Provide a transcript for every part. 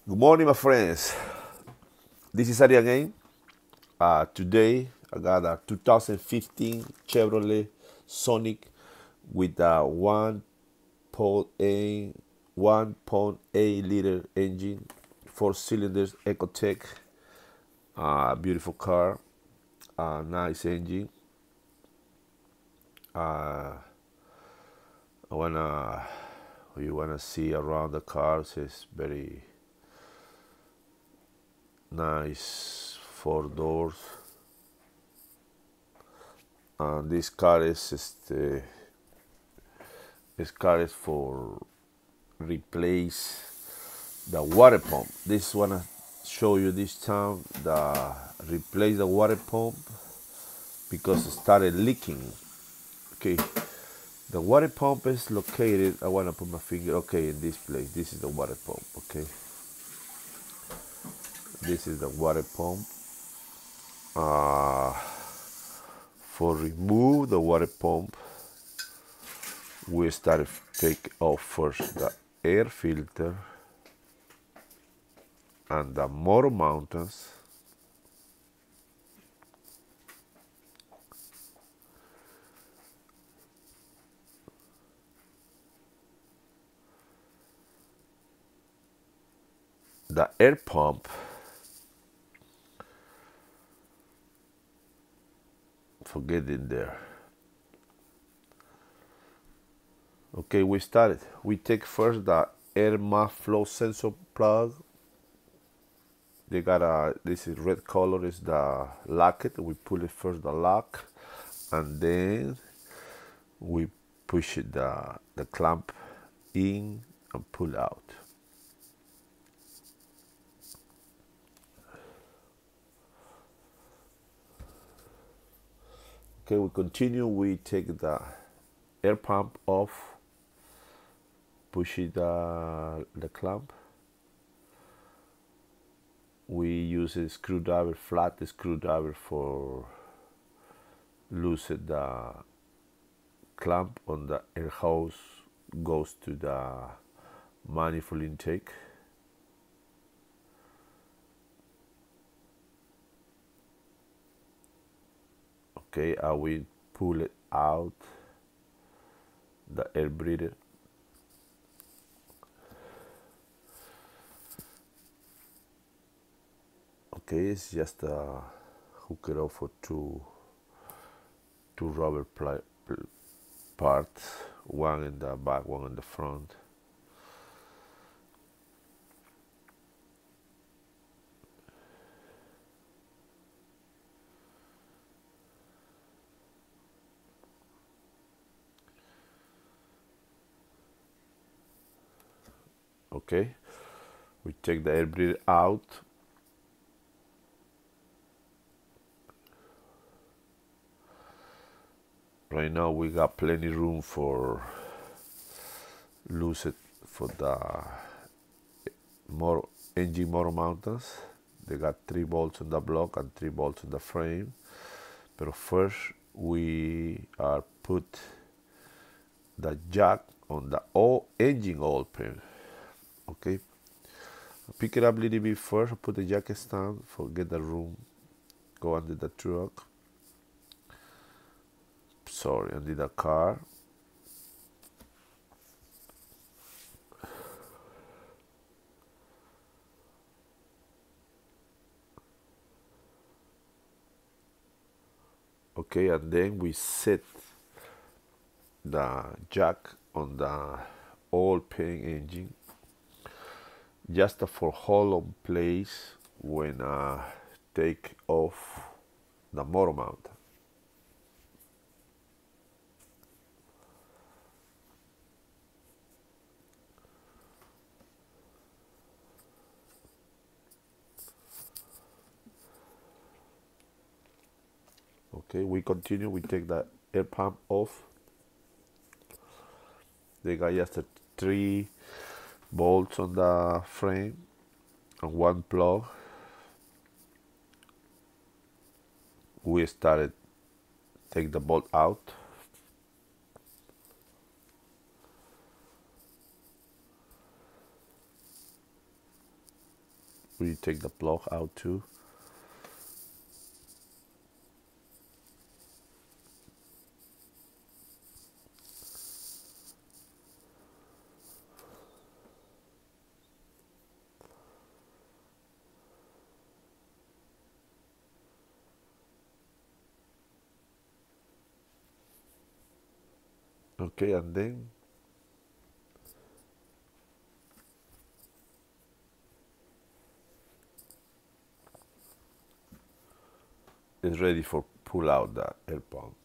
Good morning, my friends. This is Ari again. Today, I got a 2015 Chevrolet Sonic with a 1.8 liter engine, 4 cylinders, Ecotech. Beautiful car, nice engine. Uh, I wanna, you wanna see around the car. It's very nice, 4 doors. This car is for replace the water pump. This wanna show you this time the replace the water pump because it started leaking. Okay, the water pump is located. I wanna put my finger. Okay, in this place. This is the water pump. Okay, this is the water pump. For remove the water pump, we started take off first the air filter and the motor mounters. The air pump, forget it there. Okay, we started. We take first the air mass flow sensor plug. They got this is red color is the locket. We pull it first the lock, and then we push it the clamp in and pull out. Okay, we continue. We take the air pump off, push it the clamp. We use a screwdriver, flat screwdriver for loosen the clamp on the air hose goes to the manifold intake. Okay, I will pull it out the air breather. Okay, it's just hook it up for two rubber parts, one in the back, one in the front. Okay, we take the air breather out. Right now we got plenty room for loose it for the engine motor mounters. They got 3 bolts on the block and 3 bolts on the frame. But first we are put the jack on the engine oil pan. Okay, pick it up a little bit first. Put the jack stand for get the room. Go under the truck. Sorry, under the car. Okay, and then we set the jack on the oil pan engine just for hold on place when take off the motor mount. Okay, we continue. We take the air pump off. They got just 3 bolts on the frame and 1 plug. We started take the bolt out. we take the plug out too. Okay, and then it's ready for pull out the air pump.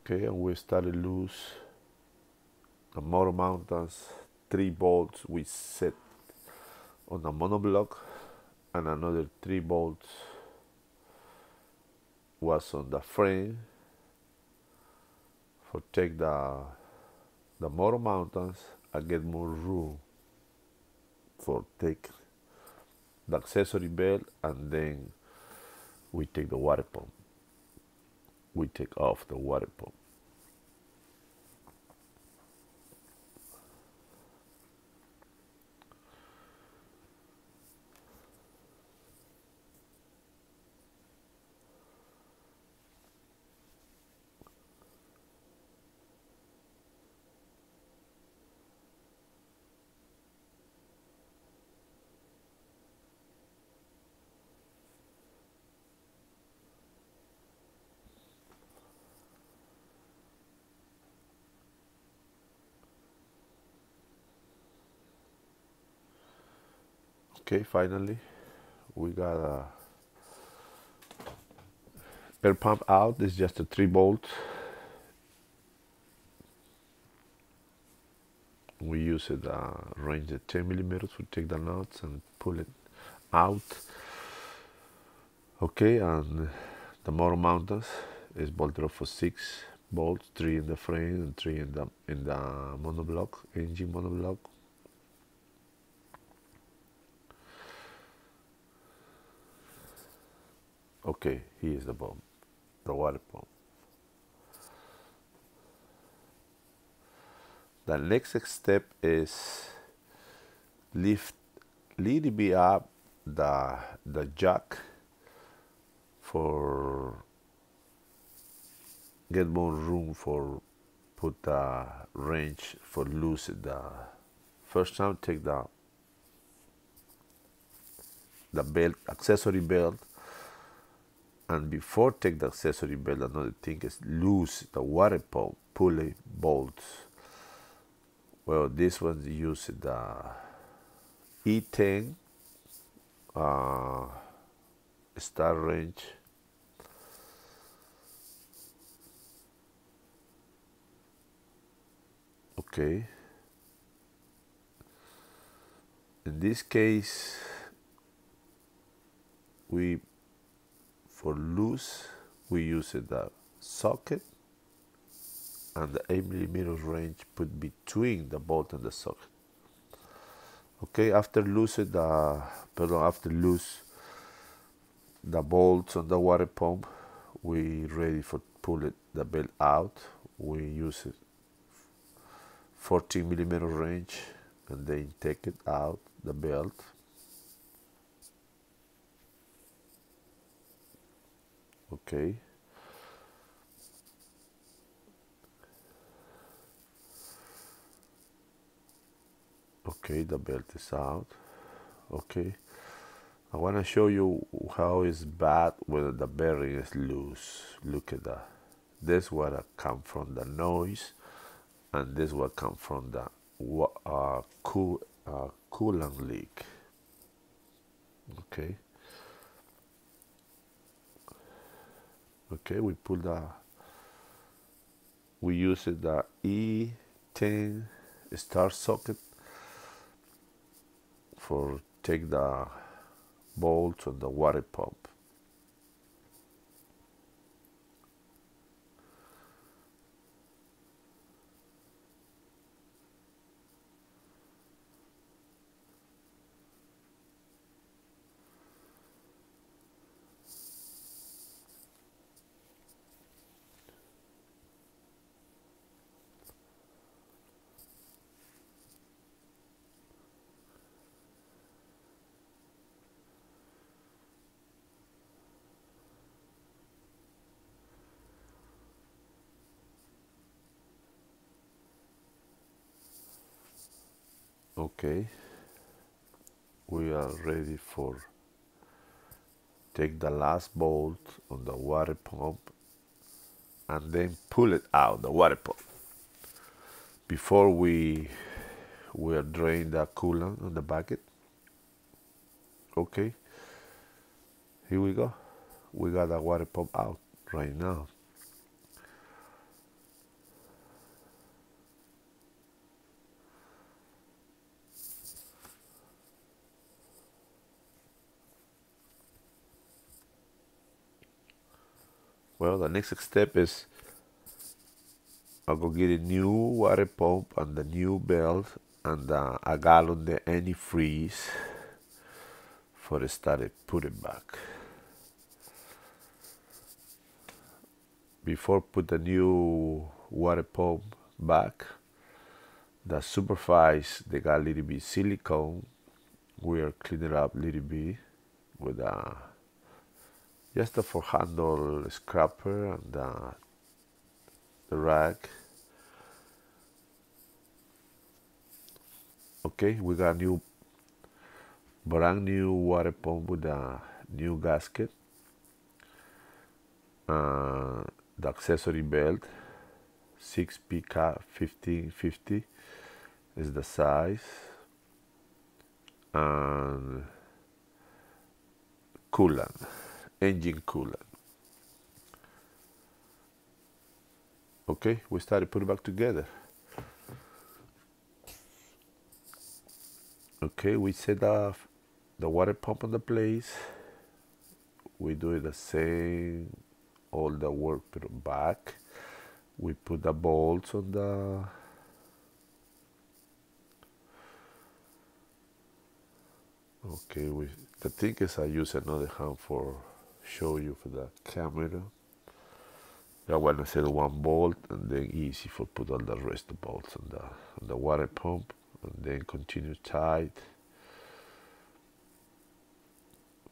Okay, and we started loose the motor mounters, 3 bolts we set on the monoblock, and another 3 bolts was on the frame for take the motor mounters and get more room for take the accessory belt, and then we take the water pump. We take off the water pump. Okay, finally we got a air pump out. It's just a 3 bolt. We use it range at 10 millimeters. We take the nuts and pull it out. Okay, and the motor mounters is bolted up for 6 bolts, 3 in the frame and 3 in the monoblock, engine monoblock. Okay, here's the pump, the water pump. The next step is lift little bit up the jack for get more room for put the wrench for loose the first time. Take the belt, accessory belt, and before take the accessory belt, another thing is loose the water pump pulley bolts. Well, this one use the E10 star wrench. Okay, in this case we for loose we use the socket and the 8 millimeter wrench put between the bolt and the socket. Okay, after loose the bolts on the water pump, we ready for pull it the belt out. We use it 14 millimeter wrench and then take it out the belt. Okay, okay, the belt is out. Okay, I want to show you how it's bad when the bearing is loose. Look at that. This what come from the noise, and this what come from the coolant leak. Okay. Okay, we use the E10 star socket for take the bolts on the water pump. Okay, we are ready for take the last bolt on the water pump and then pull it out the water pump before we will drain the coolant on the bucket. Okay, here we go. We got the water pump out right now. Well, the next step is I'll go get a new water pump and the new belt and a gallon of antifreeze for start it put it back. Before put the new water pump back, the supervise they got a little bit silicone. We are cleaning up a little bit with just a for handle scraper and the rag. Okay, we got a new brand new water pump with a new gasket. The accessory belt 6PK 1550 is the size, and coolant, engine coolant. Okay, we started putting it back together. Okay, we set up the water pump on the place. We do the same, all the work put back. We put the bolts on the okay. The thing is, I use another hand for show you for the camera. I want to set one bolt and then easy for put all the rest of the bolts on the water pump and then continue tight.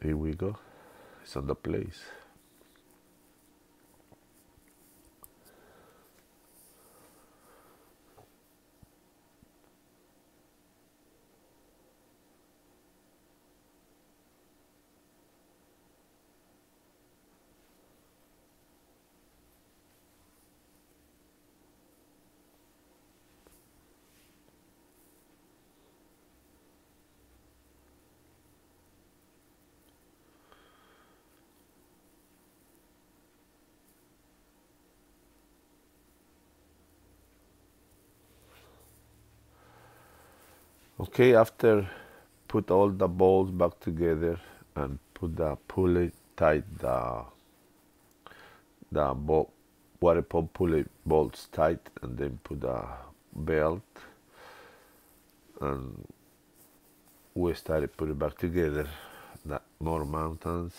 Here we go. It's on the place. Okay, after put all the bolts back together and put the pulley tight the water pump pulley bolts tight, and then put the belt, and we started putting back together the more mountains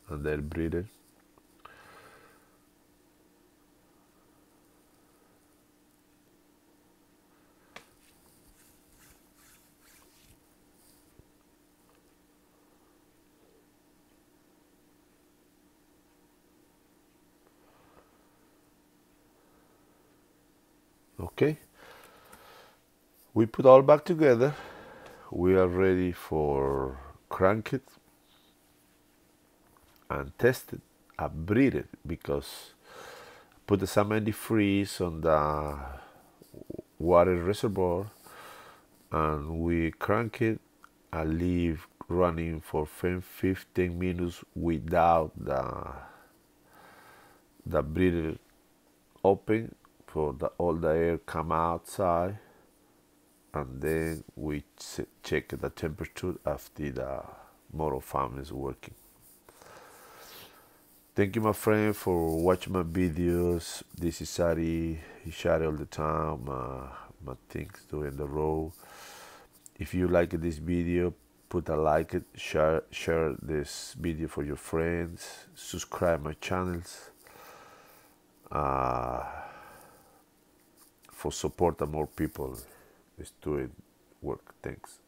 and their breather. Okay, we put all back together. We are ready for crank it and test it. I breathe it because put some antifreeze on the water reservoir and we crank it and leave running for 15 minutes without the breather open for all the air come outside, and then we check the temperature after the motor fan is working. Thank you, my friend, for watching my videos. This is Sari. He shot all the time. My things doing the road. If you like this video, put a like it, share this video for your friends, subscribe my channels for support more people is doing work. Thanks.